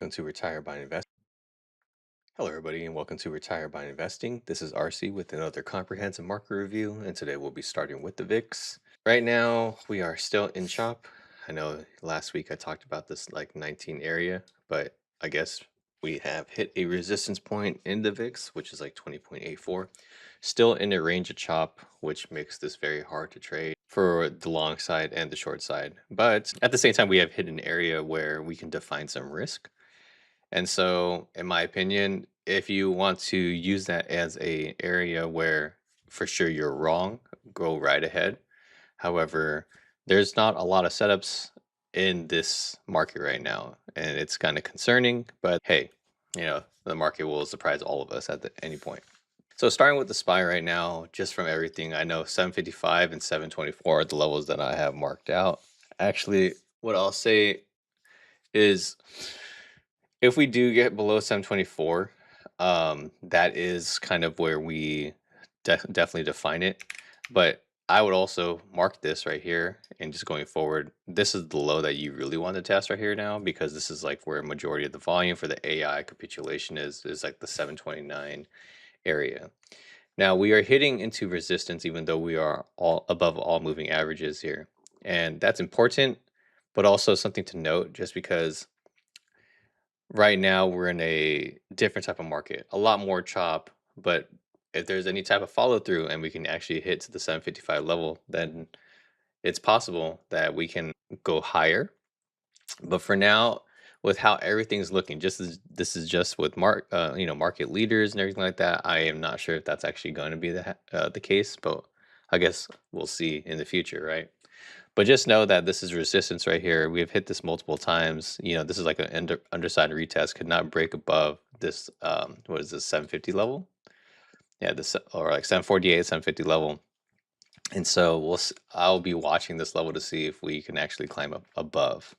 Welcome to Retire by Investing. Hello, everybody, and welcome to Retire by Investing. This is RC with another comprehensive market review, and today we'll be starting with the VIX. Right now, we are still in chop. I know last week I talked about this like 19 area, but I guess we have hit a resistance point in the VIX, which is like 20.84. Still in a range of chop, which makes this very hard to trade for the long side and the short side. But at the same time, we have hit an area where we can define some risk. And so, in my opinion, if you want to use that as a area where for sure you're wrong, go right ahead. However, there's not a lot of setups in this market right now, and it's kind of concerning, but hey, the market will surprise all of us at any point. So starting with the SPY right now, just from everything, I know 755 and 724 are the levels that I have marked out. Actually, what I'll say is if we do get below 724, that is kind of where we definitely define it. But I would also mark this right here and just going forward, this is the low that you really want to test right here now, because this is like where a majority of the volume for the AI capitulation is like the 729 area. Now we are hitting into resistance, even though we are all above all moving averages here. And that's important, but also something to note just because right now we're in a different type of market, a lot more chop, but if there's any type of follow through and we can actually hit to the 755 level, then it's possible that we can go higher. But for now, with how everything's looking, just as this is just with market leaders and everything like that, I am not sure if that's actually going to be the case, but I guess we'll see in the future, right? But just know that this is resistance right here. We've hit this multiple times. This is like an underside retest. Could not break above this. What is this? 750 level? Yeah, this or like 748, 750 level. And so I'll be watching this level to see if we can actually climb up above.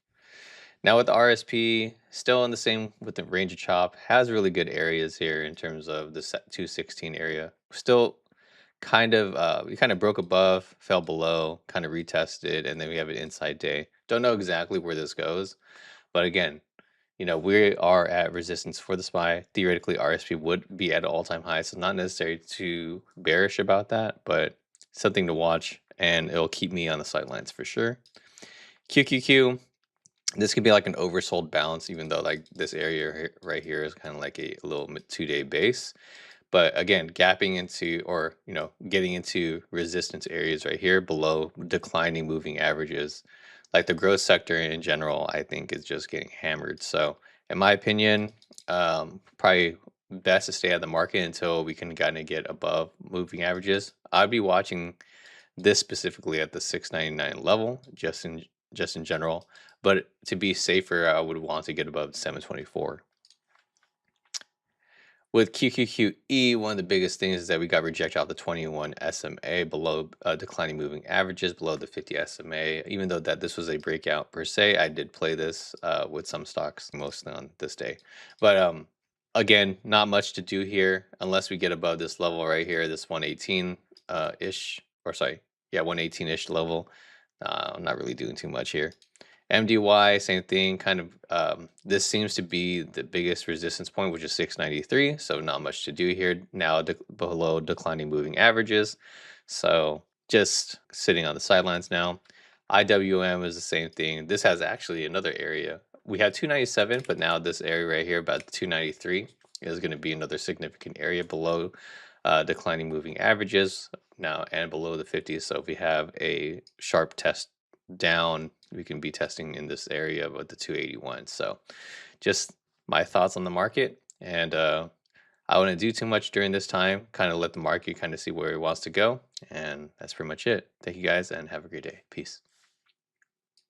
Now with the RSP, still in the same with the range of chop, has really good areas here in terms of the 216 area. Still we kind of broke above, fell below, kind of retested, and then we have an inside day. Don't know exactly where this goes, but again, we are at resistance for the SPY. Theoretically, RSP would be at an all-time high, so not necessarily too bearish about that, but something to watch, and it'll keep me on the sidelines for sure. QQQ, this could be like an oversold balance, even though like this area right here is kind of like a little 2-day base. But again, gapping into or getting into resistance areas right here below declining moving averages, like the growth sector in general, I think is just getting hammered. So in my opinion, probably best to stay at the market until we can kind of get above moving averages. I'd be watching this specifically at the 699 level, just in general. But to be safer, I would want to get above 724. With QQQE, one of the biggest things is that we got rejected out the 21 SMA below declining moving averages, below the 50 SMA. Even though that this was a breakout per se, I did play this with some stocks, mostly on this day. But again, not much to do here unless we get above this level right here, this 118 ish, or sorry, yeah, 118-ish level. I'm not really doing too much here. MDY, same thing. Kind of, this seems to be the biggest resistance point, which is 693. So not much to do here now, below declining moving averages. So just sitting on the sidelines now. IWM is the same thing. This has actually another area. We had 297, but now this area right here, about 293, is going to be another significant area below declining moving averages now and below the 50s. So if we have a sharp test down, we can be testing in this area with the 281. So just my thoughts on the market, and I wouldn't do too much during this time, kind of let the market kind of see where it wants to go, and that's pretty much it. Thank you guys and have a great day. Peace.